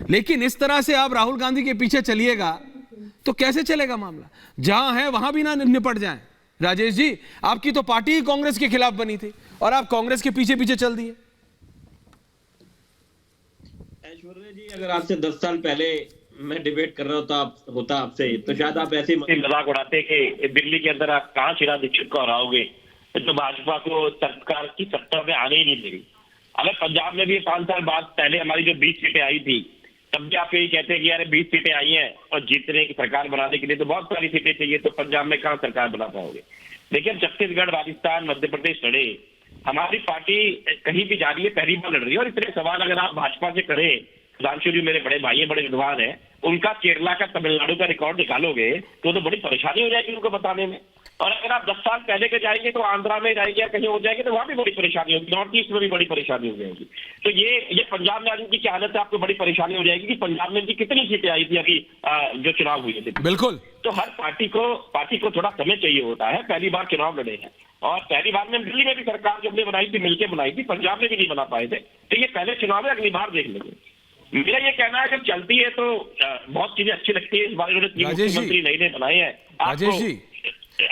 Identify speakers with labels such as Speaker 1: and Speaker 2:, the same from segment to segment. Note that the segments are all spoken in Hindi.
Speaker 1: लेकिन इस तरह से आप राहुल गांधी के पीछे चलिएगा तो कैसे चलेगा मामला? जहां है वहां भी ना निपट जाएं। राजेश जी, आपकी तो पार्टी ही कांग्रेस के खिलाफ बनी थी और आप कांग्रेस के पीछे पीछे चल दिए।
Speaker 2: ऐश्वर्या जी, अगर आपसे 10 साल पहले मैं डिबेट कर रहा होता आपसे, तो शायद आप ऐसे मजाक उड़ाते कि दिल्ली के अंदर आप कहां शीला दीक्षित को हराओगे, तो भाजपा को सरकार की सत्ता में आने ही नहीं देगी। अगर पंजाब में भी 5 साल बाद पहले हमारी जो 20 सीटें आई थी, तब भी आप यही कहते हैं कि यार 20 सीटें आई हैं और जीतने की सरकार बनाने के लिए तो बहुत सारी सीटें चाहिए, तो पंजाब में कहां सरकार बना पाओगे? देखिए, हम छत्तीसगढ़, राजस्थान, मध्य प्रदेश लड़े, हमारी पार्टी कहीं भी जा रही है, पहली बार लड़ रही है। और इतने सवाल अगर आप भाजपा से करें, सुधांशु जी मेरे बड़े भाई हैं, बड़े विद्वान हैं, उनका केरला का, तमिलनाडु का रिकॉर्ड निकालोगे तो बड़ी परेशानी हो जाएगी उनको बताने में। और अगर आप 10 साल पहले के जाएंगे तो आंध्रा में जाएंगे या कहीं हो जाएंगे तो वहां भी बड़ी परेशानी होगी, नॉर्थ ईस्ट में भी बड़ी परेशानी हो जाएगी। तो ये पंजाब में आज की क्या हालत है, आपको बड़ी परेशानी हो जाएगी कि पंजाब में इनकी कितनी सीटें आई थी अभी जो चुनाव हुए थे।
Speaker 1: बिल्कुल।
Speaker 2: तो हर पार्टी को थोड़ा समय चाहिए होता है, पहली बार चुनाव लड़े हैं और पहली बार में दिल्ली में भी सरकार जो हमने बनाई थी मिलकर बनाई थी, पंजाब में भी नहीं बना पाए थे। तो ये पहले चुनाव है, अगली बार देख लेंगे। मेरा ये कहना है जब चलती है तो बहुत चीजें अच्छी लगती है। इस बार उन्होंने 3 मुख्यमंत्री नए बनाए हैं।
Speaker 1: राजेश जी,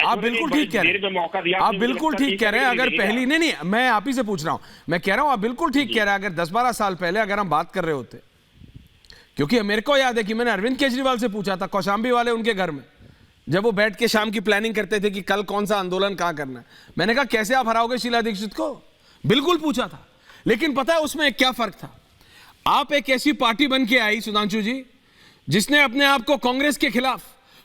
Speaker 1: आप बिल्कुल ठीक कह रहे हैं, आप बिल्कुल ठीक कह रहे हैं। अगर पहली नहीं, मैं आप ही से पूछ रहा हूं, मैं कह रहा हूं आप बिल्कुल ठीक कह रहे हैं। अगर 10-12 साल पहले अगर हम बात कर रहे होते, क्योंकि मेरे को याद है कि मैंने अरविंद केजरीवाल से पूछा था कौशाम्बी वाले उनके घर में, जब वो बैठ के शाम की प्लानिंग करते थे कि कल कौन सा आंदोलन कहां करना है, मैंने कहा कैसे आप हराओगे शीला दीक्षित को? बिल्कुल पूछा था। लेकिन पता है उसमें क्या फर्क था? आप एक ऐसी पार्टी बन के आई सुधांशु जी, जिसने अपने आप को कांग्रेस के खिलाफ,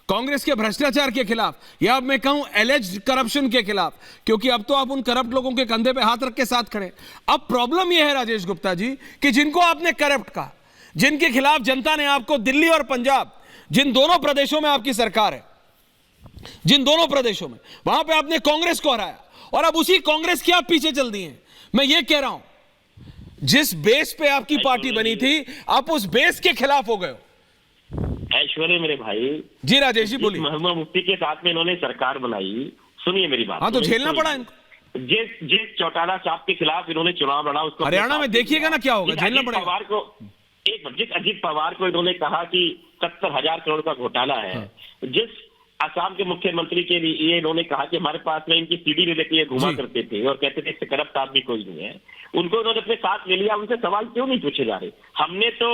Speaker 1: कांग्रेस के भ्रष्टाचार के खिलाफ, या अब मैं कहूं एलिज्ड करप्शन के खिलाफ, क्योंकि अब तो आप उन करप्ट लोगों के कंधे पे हाथ रख के साथ खड़े। अब प्रॉब्लम यह है राजेश गुप्ता जी कि जिनको आपने करप्ट कहा, जिनके खिलाफ जनता ने आपको, दिल्ली और पंजाब, जिन दोनों प्रदेशों में आपकी सरकार है, जिन दोनों प्रदेशों में, वहां पे आपने कांग्रेस को हराया और अब उसी कांग्रेस के आप पीछे चल दिए हैं। मैं ये कह रहा हूं, जिस बेस पे आपकी पार्टी बनी थी, आप उस बेस के खिलाफ हो गए हो।
Speaker 2: ऐश्वर्या मेरे भाई
Speaker 1: जी, राजेश जी बोलिए।
Speaker 2: महबूबा मुफ्ती के साथ में इन्होंने सरकार बनाई, सुनिए मेरी बात।
Speaker 1: हाँ, तो झेलना पड़ा इनको।
Speaker 2: जिस चौटाला साहब के खिलाफ इन्होंने चुनाव लड़ा, उसको
Speaker 1: हरियाणा में देखिएगा ना क्या होगा, झेलना पड़ेगा।
Speaker 2: जिस अजीत पवार को इन्होंने कहा कि 70,000 करोड़ का घोटाला है, जिस असम के मुख्यमंत्री के लिए इन्होंने कहा कि हमारे पास में इनकी सीडी ले लेके घुमा करते थे और कहते थे इससे करप्ट आदमी कोई नहीं है, उनको इन्होंने अपने साथ ले लिया। उनसे सवाल क्यों नहीं पूछे जा रहे? हमने तो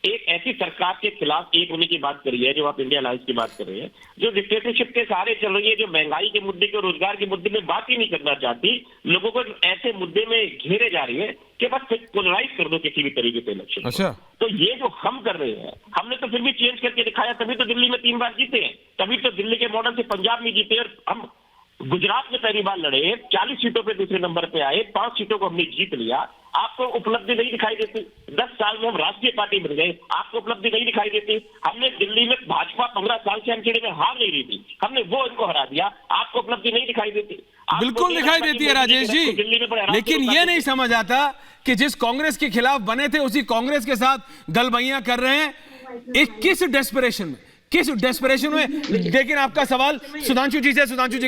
Speaker 2: एक ऐसी सरकार के खिलाफ एक होने की बात करी है, जो आप इंडिया अलायंस की बात कर रहे हैं, जो डिक्टेटरशिप के सहारे चल रही है, जो महंगाई के मुद्दे को, रोजगार के मुद्दे में बात ही नहीं करना चाहती, लोगों को ऐसे मुद्दे में घेरे जा रही है कि बस पोलराइज कर दो किसी भी तरीके से इलेक्शन।
Speaker 1: अच्छा,
Speaker 2: तो ये जो हम कर रहे हैं, हमने तो फिर भी चेंज करके दिखाया, तभी तो दिल्ली में 3 बार जीते हैं, तभी तो दिल्ली के मॉडल से पंजाब में जीते। और हम गुजरात में पहली बार लड़े, 40 सीटों पे दूसरे नंबर पे आए, 5 सीटों को हमने जीत लिया। आपको उपलब्धि नहीं दिखाई देती? 10 साल में हम राष्ट्रीय पार्टी बन गए, आपको उपलब्धि नहीं दिखाई देती? हमने दिल्ली में भाजपा 15 साल से अनखेड़े में हार नहीं रही थी, हमने वो इनको हरा दिया, आपको उपलब्धि नहीं दिखाई देती?
Speaker 1: बिल्कुल दिखाई देती है राजेश जी, लेकिन ये नहीं समझ आता कि जिस कांग्रेस के खिलाफ बने थे उसी कांग्रेस के साथ गलबैयां कर रहे हैं। किस डेस्परेशन में, किस डेस्परेशन में? लेकिन आपका सवाल सुधांशु जी से, सुधांशु जी